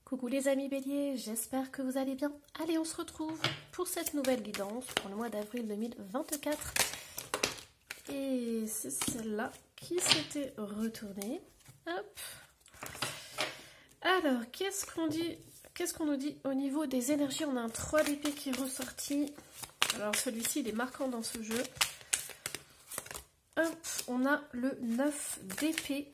Coucou les amis béliers, j'espère que vous allez bien. Allez, on se retrouve pour cette nouvelle guidance pour le mois d'avril 2024. Et c'est celle-là qui s'était retournée. Hop. Alors, qu'est-ce qu'on nous dit au niveau des énergies? On a un 3 d'épée qui est ressorti. Alors, celui-ci, il est marquant dans ce jeu. Hop, on a le 9 d'épée.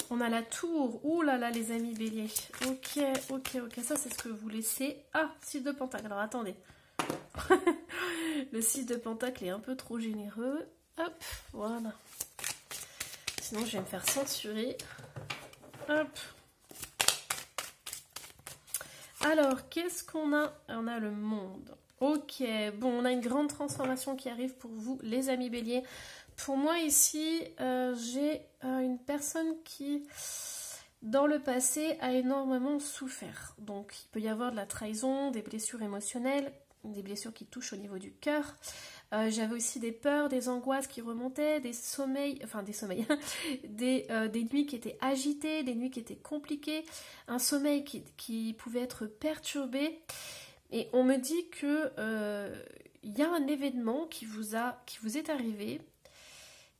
On a la tour. Ouh là là, les amis béliers. Ok. Ça, c'est ce que vous laissez. Ah, 6 de pentacle. Alors, attendez. Le 6 de pentacle est un peu trop généreux. Hop, voilà. Sinon, je vais me faire censurer. Hop. Alors, qu'est-ce qu'on a? On a le monde. Ok, bon, on a une grande transformation qui arrive pour vous, les amis béliers. Pour moi, ici, j'ai une personne qui, dans le passé, a énormément souffert. Donc, il peut y avoir de la trahison, des blessures émotionnelles, des blessures qui touchent au niveau du cœur. J'avais aussi des peurs, des angoisses qui remontaient, des sommeils, des nuits qui étaient agitées, des nuits qui étaient compliquées, un sommeil qui pouvait être perturbé. Et on me dit que y a un événement qui vous est arrivé,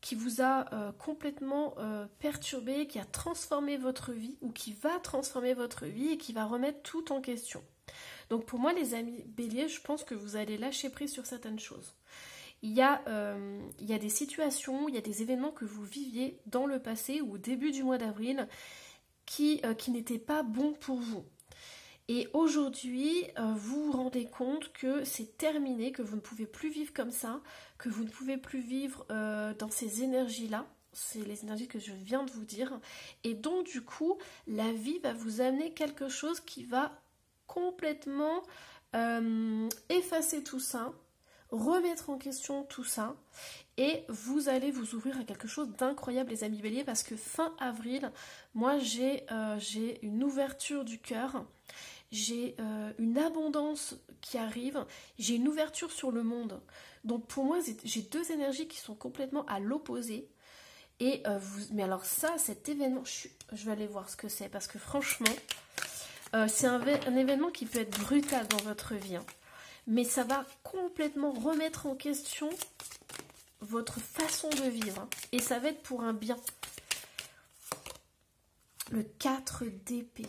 qui vous a complètement perturbé, qui a transformé votre vie, ou qui va transformer votre vie et qui va remettre tout en question. Donc pour moi, les amis béliers, je pense que vous allez lâcher prise sur certaines choses. Il y a des situations, il y a des événements que vous viviez dans le passé ou au début du mois d'avril qui n'étaient pas bons pour vous. Et aujourd'hui, vous vous rendez compte que c'est terminé, que vous ne pouvez plus vivre comme ça, que vous ne pouvez plus vivre dans ces énergies-là. C'est les énergies que je viens de vous dire. Et donc, du coup, la vie va vous amener quelque chose qui va complètement effacer tout ça, remettre en question tout ça. Et vous allez vous ouvrir à quelque chose d'incroyable, les amis béliers, parce que fin avril, moi, j'ai une ouverture du cœur. J'ai une abondance qui arrive, j'ai une ouverture sur le monde. Donc pour moi, j'ai deux énergies qui sont complètement à l'opposé. Et mais alors ça, cet événement, je vais aller voir ce que c'est, parce que franchement, c'est un événement qui peut être brutal dans votre vie. Hein. Mais ça va complètement remettre en question votre façon de vivre. Hein. Et ça va être pour un bien. Le 4 d'épée.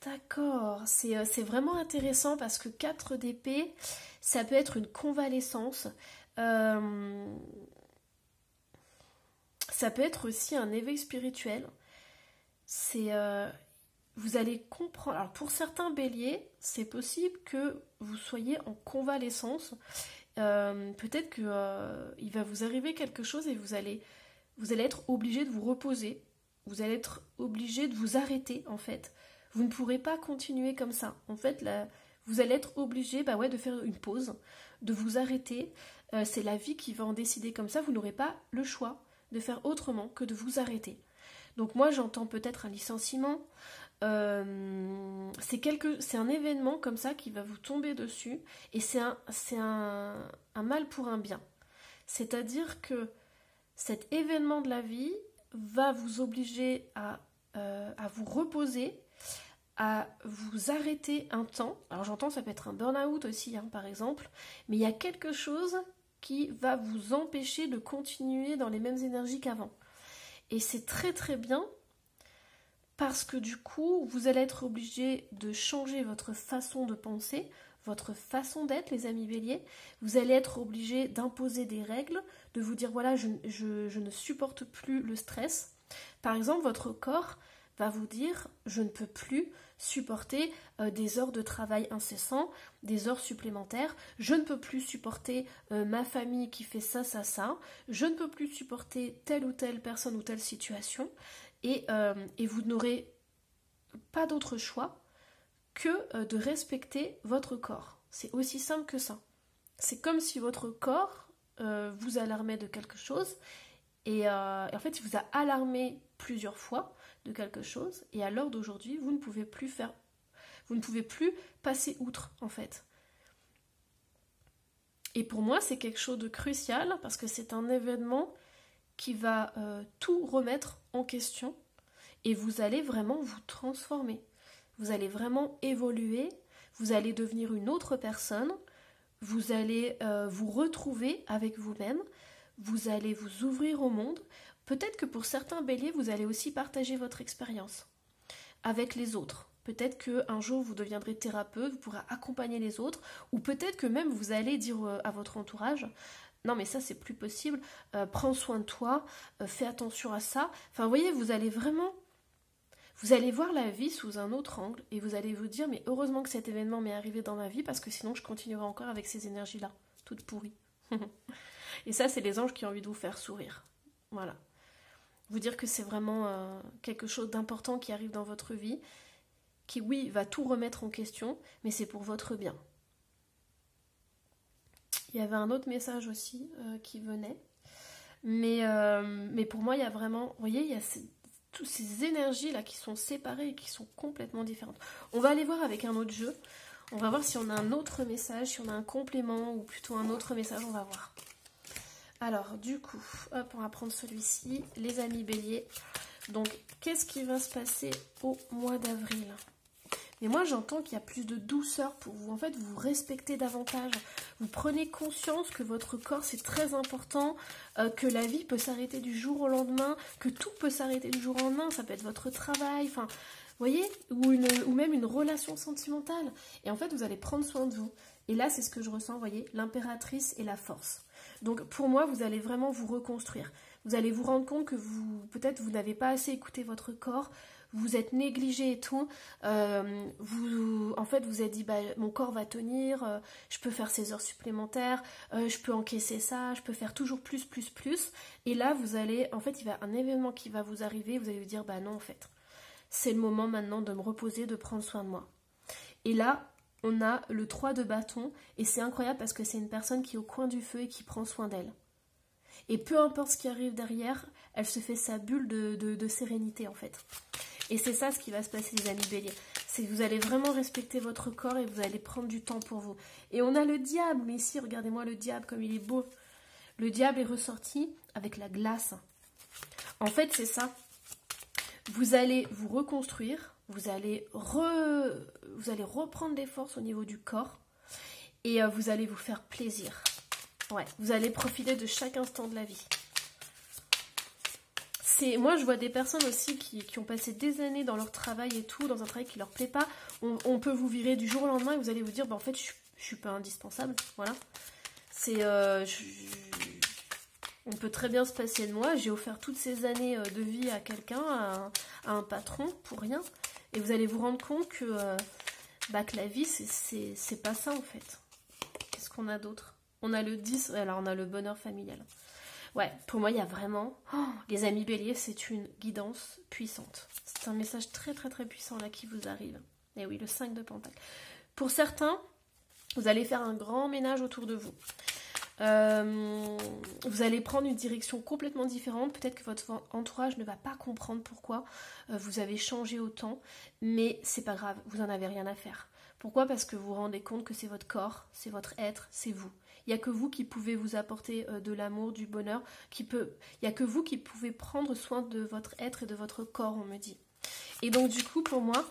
D'accord, c'est vraiment intéressant parce que 4 d'épée, ça peut être une convalescence. Ça peut être aussi un éveil spirituel. Vous allez comprendre. Alors pour certains béliers, c'est possible que vous soyez en convalescence. Peut-être qu'il va vous arriver quelque chose et vous allez être obligé de vous reposer. Vous allez être obligé de vous arrêter en fait. Vous ne pourrez pas continuer comme ça. En fait, là, vous allez être obligé de faire une pause, de vous arrêter. C'est la vie qui va en décider comme ça. Vous n'aurez pas le choix de faire autrement que de vous arrêter. Donc moi, j'entends peut-être un licenciement. C'est un événement comme ça qui va vous tomber dessus. Et c'est un mal pour un bien. C'est-à-dire que cet événement de la vie va vous obliger à vous reposer, à vous arrêter un temps. Alors j'entends, ça peut être un burn-out aussi, hein, par exemple, mais il y a quelque chose qui va vous empêcher de continuer dans les mêmes énergies qu'avant. Et c'est très très bien, parce que du coup, vous allez être obligé de changer votre façon de penser, votre façon d'être, les amis béliers. Vous allez être obligé d'imposer des règles, de vous dire, voilà, je ne supporte plus le stress. Par exemple, votre corps va vous dire, je ne peux plus supporter des heures de travail incessants, des heures supplémentaires, je ne peux plus supporter ma famille qui fait ça, je ne peux plus supporter telle ou telle personne ou telle situation, et vous n'aurez pas d'autre choix que de respecter votre corps. C'est aussi simple que ça. C'est comme si votre corps vous alarmait de quelque chose, et en fait, il vous a alarmé plusieurs fois de quelque chose, et à l'heure d'aujourd'hui, vous ne pouvez plus passer outre, en fait. Et pour moi, c'est quelque chose de crucial, parce que c'est un événement qui va tout remettre en question, et vous allez vraiment vous transformer. Vous allez vraiment évoluer, vous allez devenir une autre personne, vous allez vous retrouver avec vous-même, vous allez vous ouvrir au monde. Peut-être que pour certains béliers, vous allez aussi partager votre expérience avec les autres. Peut-être qu'un jour, vous deviendrez thérapeute, vous pourrez accompagner les autres, ou peut-être que même vous allez dire à votre entourage, non mais ça c'est plus possible, prends soin de toi, fais attention à ça. Enfin vous voyez, vous allez vraiment, vous allez voir la vie sous un autre angle, et vous allez vous dire, mais heureusement que cet événement m'est arrivé dans ma vie, parce que sinon je continuerai encore avec ces énergies-là, toutes pourries. Et ça, c'est les anges qui ont envie de vous faire sourire. Voilà. Vous dire que c'est vraiment quelque chose d'important qui arrive dans votre vie, qui, oui, va tout remettre en question, mais c'est pour votre bien. Il y avait un autre message aussi qui venait, mais pour moi, il y a vraiment, vous voyez, il y a toutes ces énergies-là qui sont séparées et qui sont complètement différentes. On va aller voir avec un autre jeu, on va voir si on a un autre message, si on a un complément, ou plutôt un autre message, on va voir. Alors, du coup, hop, on va prendre celui-ci, les amis béliers. Donc, qu'est-ce qui va se passer au mois d'avril? Mais moi, j'entends qu'il y a plus de douceur pour vous. En fait, vous vous respectez davantage. Vous prenez conscience que votre corps, c'est très important, que la vie peut s'arrêter du jour au lendemain, que tout peut s'arrêter du jour au lendemain. Ça peut être votre travail, enfin, vous voyez, ou même une relation sentimentale. Et en fait, vous allez prendre soin de vous. Et là, c'est ce que je ressens, vous voyez, l'impératrice et la force. Donc, pour moi, vous allez vraiment vous reconstruire. Vous allez vous rendre compte que peut-être vous n'avez pas assez écouté votre corps, vous êtes négligé et tout. En fait, vous êtes dit, bah, mon corps va tenir, je peux faire ces heures supplémentaires, je peux encaisser ça, je peux faire toujours plus. Et là, vous allez, en fait, il y a un événement qui va vous arriver, vous allez vous dire, bah non, en fait, c'est le moment maintenant de me reposer, de prendre soin de moi. Et là, on a le 3 de bâton, et c'est incroyable parce que c'est une personne qui est au coin du feu et qui prend soin d'elle. Et peu importe ce qui arrive derrière, elle se fait sa bulle de sérénité en fait. Et c'est ça ce qui va se passer les amis béliers. C'est que vous allez vraiment respecter votre corps et vous allez prendre du temps pour vous. Et on a le diable, mais ici, regardez-moi le diable comme il est beau. Le diable est ressorti avec la glace. En fait, c'est ça. Vous allez vous reconstruire, vous allez reprendre des forces au niveau du corps et vous allez vous faire plaisir. Ouais, vous allez profiter de chaque instant de la vie. Moi, je vois des personnes aussi qui ont passé des années dans leur travail et tout, dans un travail qui leur plaît pas. On peut vous virer du jour au lendemain et vous allez vous dire, bah, en fait, je suis pas indispensable. Voilà. On peut très bien se passer de moi. J'ai offert toutes ces années de vie à quelqu'un, à un patron, pour rien. Et vous allez vous rendre compte que la vie, c'est pas ça en fait. Qu'est-ce qu'on a d'autre? On a le 10, alors on a le bonheur familial. Ouais, pour moi, il y a vraiment... les amis béliers, c'est une guidance puissante. C'est un message très puissant là qui vous arrive. Et oui, le 5 de Pentacle. Pour certains, vous allez faire un grand ménage autour de vous. Vous allez prendre une direction complètement différente. Peut-être que votre entourage ne va pas comprendre pourquoi vous avez changé autant. Mais c'est pas grave, vous n'en avez rien à faire. Pourquoi? Parce que vous vous rendez compte que c'est votre corps, c'est votre être, c'est vous. Il n'y a que vous qui pouvez vous apporter de l'amour, du bonheur. Il n'y a que vous qui pouvez prendre soin de votre être et de votre corps, on me dit. Et donc du coup, pour moi,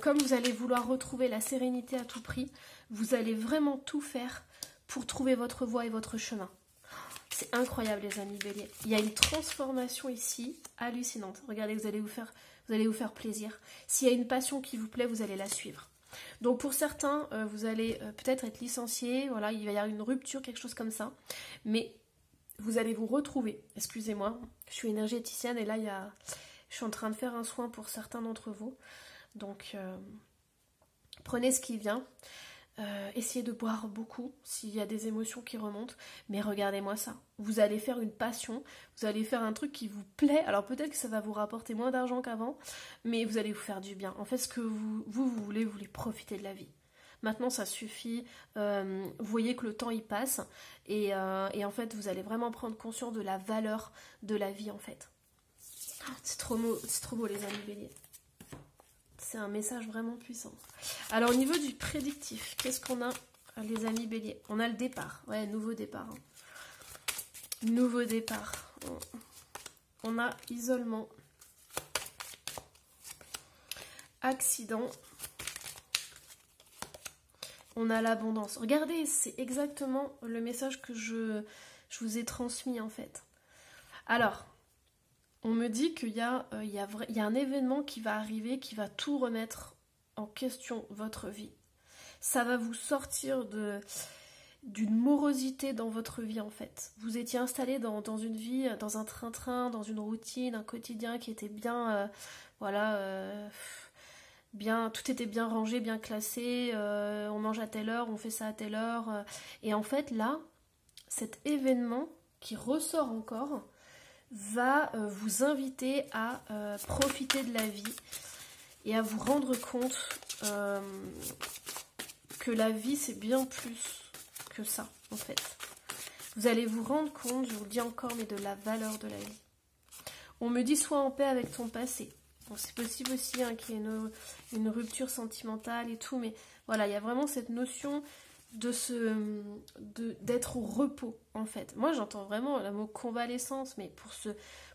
comme vous allez vouloir retrouver la sérénité à tout prix, vous allez vraiment tout faire pour trouver votre voie et votre chemin. C'est incroyable les amis béliers. Il y a une transformation ici hallucinante. Regardez, vous allez vous faire plaisir. S'il y a une passion qui vous plaît, vous allez la suivre. Donc pour certains, vous allez peut-être être licencié, voilà, il va y avoir une rupture, quelque chose comme ça. Mais vous allez vous retrouver. Excusez-moi, je suis énergéticienne et là, je suis en train de faire un soin pour certains d'entre vous. Donc prenez ce qui vient. Essayez de boire beaucoup s'il y a des émotions qui remontent, mais regardez-moi ça, vous allez faire une passion, vous allez faire un truc qui vous plaît. Alors peut-être que ça va vous rapporter moins d'argent qu'avant, mais vous allez vous faire du bien. En fait, ce que vous voulez profiter de la vie. Maintenant ça suffit, vous voyez que le temps il passe et en fait vous allez vraiment prendre conscience de la valeur de la vie en fait. C'est trop beau les amis béliers. C'est un message vraiment puissant. Alors au niveau du prédictif, qu'est-ce qu'on a les amis béliers? On a le départ, ouais, nouveau départ. Hein. Nouveau départ. On a isolement. accident. On a l'abondance. Regardez, c'est exactement le message que je vous ai transmis en fait. Alors, on me dit qu'il y a un événement qui va arriver, qui va tout remettre en question, votre vie. Ça va vous sortir d'une morosité dans votre vie en fait. Vous étiez installé dans une vie, dans un train-train, dans une routine, un quotidien qui était bien, bien, tout était bien rangé, bien classé, on mange à telle heure, on fait ça à telle heure. Et en fait là, cet événement qui ressort encore va vous inviter à profiter de la vie et à vous rendre compte que la vie c'est bien plus que ça en fait. Vous allez vous rendre compte, je vous le dis encore, mais de la valeur de la vie. On me dit sois en paix avec ton passé. Bon, c'est possible aussi hein, qu'il y ait une rupture sentimentale et tout, mais voilà, il y a vraiment cette notion d'être au repos en fait. Moi j'entends vraiment le mot convalescence, mais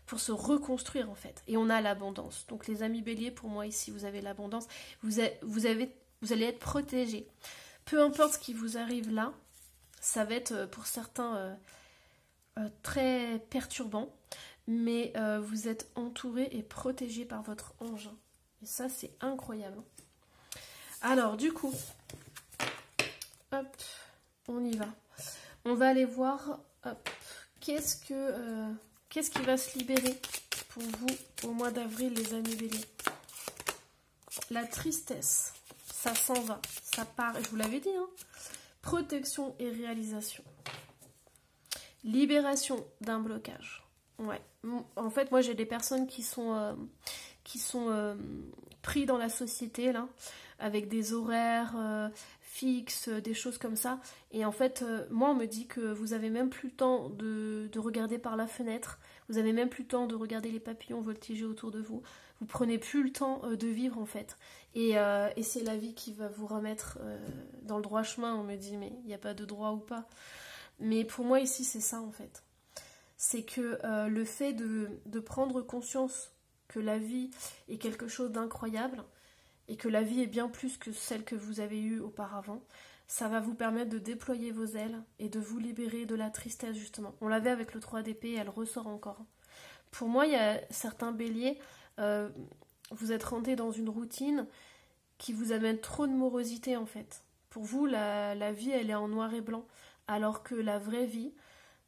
pour se reconstruire en fait. Et on a l'abondance. Donc les amis béliers, pour moi ici vous avez l'abondance, vous allez être protégés. Peu importe ce qui vous arrive là, ça va être pour certains très perturbant, mais vous êtes entouré et protégé par votre ange. Et ça c'est incroyable. Alors du coup, hop, on y va. On va aller voir qu'est-ce qui va se libérer pour vous au mois d'avril, les amis béliers. La tristesse, ça s'en va, ça part, je vous l'avais dit, hein. Protection et réalisation. Libération d'un blocage. Ouais. En fait, moi j'ai des personnes qui sont pris dans la société là, avec des horaires fixes, des choses comme ça. Et en fait, moi on me dit que vous avez même plus le temps de regarder par la fenêtre. Vous avez même plus le temps de regarder les papillons voltiger autour de vous. Vous prenez plus le temps de vivre en fait. Et c'est la vie qui va vous remettre dans le droit chemin. On me dit mais il n'y a pas de droit ou pas. Mais pour moi ici c'est ça en fait. C'est que le fait de prendre conscience que la vie est quelque chose d'incroyable et que la vie est bien plus que celle que vous avez eue auparavant, ça va vous permettre de déployer vos ailes et de vous libérer de la tristesse justement. On l'avait avec le 3 d'épée, elle ressort encore. Pour moi, il y a certains béliers, vous êtes rentrés dans une routine qui vous amène trop de morosité en fait. Pour vous, la vie, elle est en noir et blanc, alors que la vraie vie,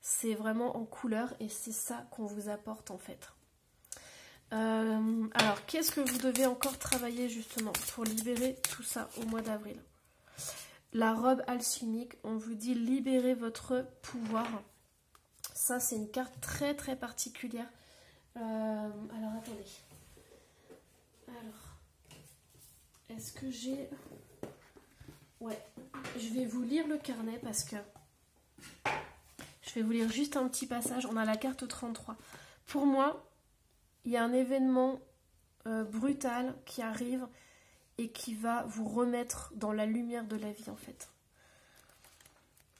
c'est vraiment en couleur et c'est ça qu'on vous apporte en fait. Alors, qu'est-ce que vous devez encore travailler justement pour libérer tout ça au mois d'avril? La robe alchimique, on vous dit libérer votre pouvoir. Ça, c'est une carte très très particulière. Alors, attendez. Alors, est-ce que j'ai... Ouais, je vais vous lire le carnet parce que... Je vais vous lire juste un petit passage. On a la carte 33. Pour moi, il y a un événement brutal qui arrive et qui va vous remettre dans la lumière de la vie en fait.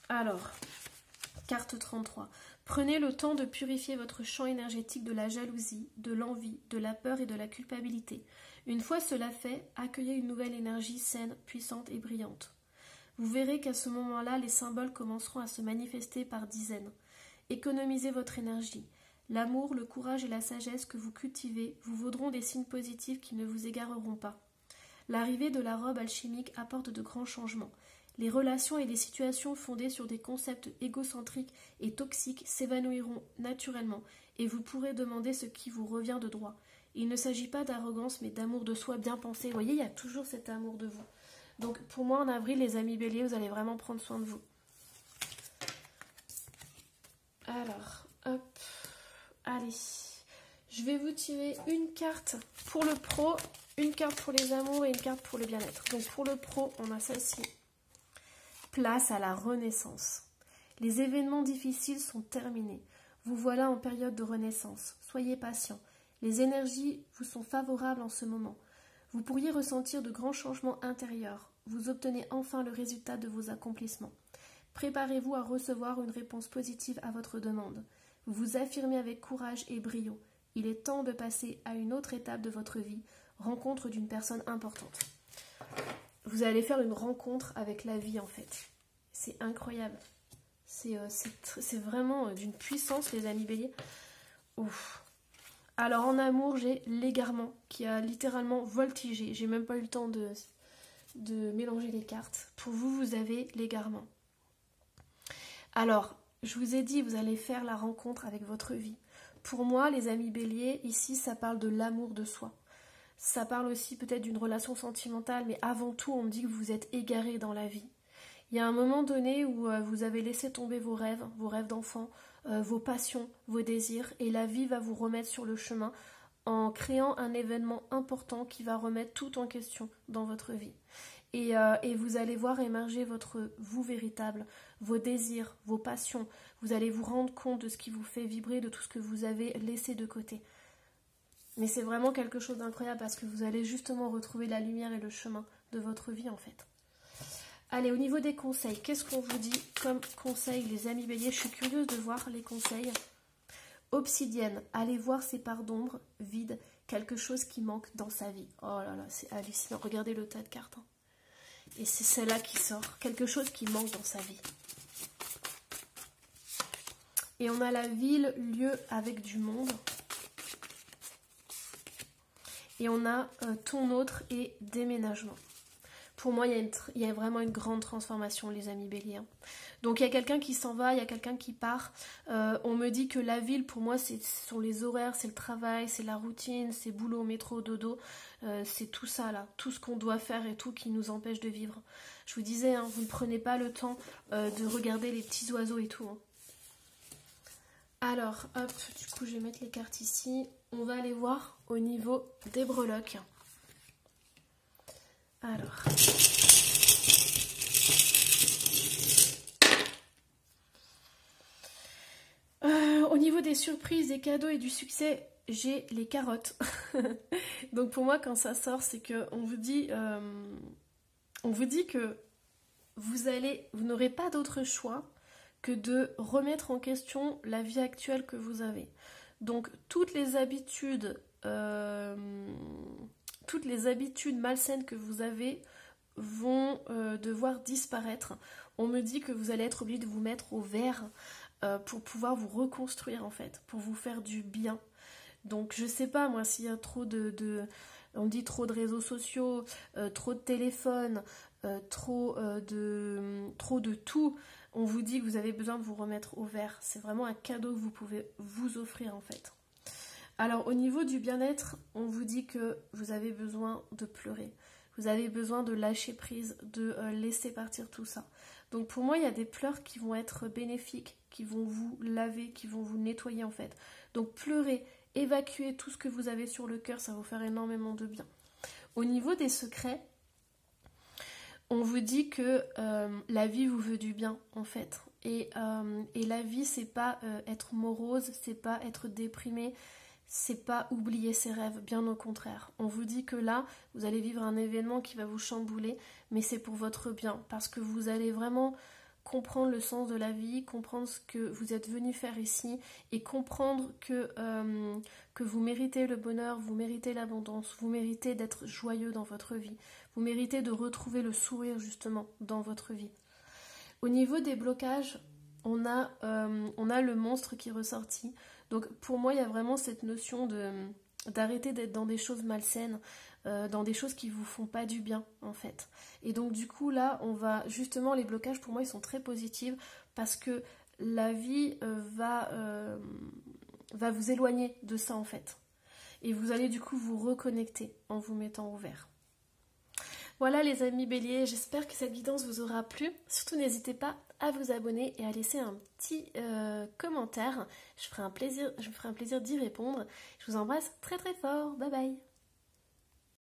Alors, carte 33. Prenez le temps de purifier votre champ énergétique de la jalousie, de l'envie, de la peur et de la culpabilité. Une fois cela fait, accueillez une nouvelle énergie saine, puissante et brillante. Vous verrez qu'à ce moment-là, les symboles commenceront à se manifester par dizaines. Économisez votre énergie. L'amour, le courage et la sagesse que vous cultivez vous vaudront des signes positifs qui ne vous égareront pas. L'arrivée de la robe alchimique apporte de grands changements. Les relations et les situations fondées sur des concepts égocentriques et toxiques s'évanouiront naturellement et vous pourrez demander ce qui vous revient de droit. Il ne s'agit pas d'arrogance mais d'amour de soi bien pensé. Vous voyez, il y a toujours cet amour de vous. Donc pour moi en avril, les amis béliers, vous allez vraiment prendre soin de vous. Alors, hop, allez, je vais vous tirer une carte pour le pro, une carte pour les amours et une carte pour le bien-être. Donc pour le pro, on a celle-ci. Place à la renaissance. Les événements difficiles sont terminés. Vous voilà en période de renaissance. Soyez patient. Les énergies vous sont favorables en ce moment. Vous pourriez ressentir de grands changements intérieurs. Vous obtenez enfin le résultat de vos accomplissements. Préparez-vous à recevoir une réponse positive à votre demande. Vous vous affirmez avec courage et brio. Il est temps de passer à une autre étape de votre vie. rencontre d'une personne importante. Vous allez faire une rencontre avec la vie en fait. C'est incroyable. C'est vraiment d'une puissance les amis béliers. Ouf. Alors en amour, j'ai l'égarement qui a littéralement voltigé. J'ai même pas eu le temps de mélanger les cartes. Pour vous, vous avez l'égarement. Alors, je vous ai dit, vous allez faire la rencontre avec votre vie. Pour moi, les amis béliers, ici, ça parle de l'amour de soi. Ça parle aussi peut-être d'une relation sentimentale, mais avant tout, on me dit que vous êtes égarés dans la vie. Il y a un moment donné où vous avez laissé tomber vos rêves d'enfant, vos passions, vos désirs, et la vie va vous remettre sur le chemin en créant un événement important qui va remettre tout en question dans votre vie. Et vous allez voir émerger votre vous véritable, vos désirs, vos passions. Vous allez vous rendre compte de ce qui vous fait vibrer, de tout ce que vous avez laissé de côté. Mais c'est vraiment quelque chose d'incroyable parce que vous allez justement retrouver la lumière et le chemin de votre vie en fait. Allez, au niveau des conseils, qu'est-ce qu'on vous dit comme conseil, les amis béliers? Je suis curieuse de voir les conseils. Obsidienne, allez voir ces parts d'ombre vides, quelque chose qui manque dans sa vie. Oh là là, c'est hallucinant. Regardez le tas de cartes. Hein. Et c'est celle-là qui sort. Quelque chose qui manque dans sa vie. Et on a la ville, lieu avec du monde. Et on a ton autre et déménagement. Pour moi, il y a vraiment une grande transformation, les amis béliers. Donc, il y a quelqu'un qui s'en va, il y a quelqu'un qui part. On me dit que la ville, pour moi, ce sont les horaires, c'est le travail, c'est la routine, c'est boulot, métro, dodo. C'est tout ça, là. Tout ce qu'on doit faire et tout qui nous empêche de vivre. Je vous disais, hein, vous ne prenez pas le temps de regarder les petits oiseaux et tout. Hein. Alors, hop, du coup, je vais mettre les cartes ici. On va aller voir au niveau des breloques. Alors, au niveau des surprises, des cadeaux et du succès, j'ai les carottes. Donc pour moi, quand ça sort, c'est que on vous dit que vous n'aurez pas d'autre choix que de remettre en question la vie actuelle que vous avez. Donc toutes les habitudes malsaines que vous avez vont devoir disparaître. On me dit que vous allez être obligé de vous mettre au vert pour pouvoir vous reconstruire en fait, pour vous faire du bien. Donc je sais pas moi s'il y a trop on dit trop de réseaux sociaux, trop de téléphones, trop de tout. On vous dit que vous avez besoin de vous remettre au vert. C'est vraiment un cadeau que vous pouvez vous offrir en fait. Alors au niveau du bien-être, on vous dit que vous avez besoin de pleurer. Vous avez besoin de lâcher prise, de laisser partir tout ça. Donc pour moi, il y a des pleurs qui vont être bénéfiques, qui vont vous laver, qui vont vous nettoyer en fait. Donc pleurez, évacuez tout ce que vous avez sur le cœur, ça va vous faire énormément de bien. Au niveau des secrets, on vous dit que la vie vous veut du bien en fait. Et la vie, c'est pas être morose, c'est pas être déprimé, c'est pas oublier ses rêves, bien au contraire. On vous dit que là, vous allez vivre un événement qui va vous chambouler, mais c'est pour votre bien, parce que vous allez vraiment comprendre le sens de la vie, comprendre ce que vous êtes venu faire ici, et comprendre que vous méritez le bonheur, vous méritez l'abondance, vous méritez d'être joyeux dans votre vie, vous méritez de retrouver le sourire justement dans votre vie. Au niveau des blocages, on a le monstre qui est ressorti. Donc pour moi, il y a vraiment cette notion d'arrêter d'être dans des choses malsaines, dans des choses qui vous font pas du bien en fait. Et donc du coup là, on va justement, les blocages pour moi, ils sont très positifs parce que la vie va vous éloigner de ça en fait. Et vous allez du coup vous reconnecter en vous mettant au vert. Voilà les amis béliers, j'espère que cette guidance vous aura plu. Surtout n'hésitez pas à vous abonner et à laisser un petit commentaire. Je me ferai un plaisir d'y répondre. Je vous embrasse très très fort. Bye bye.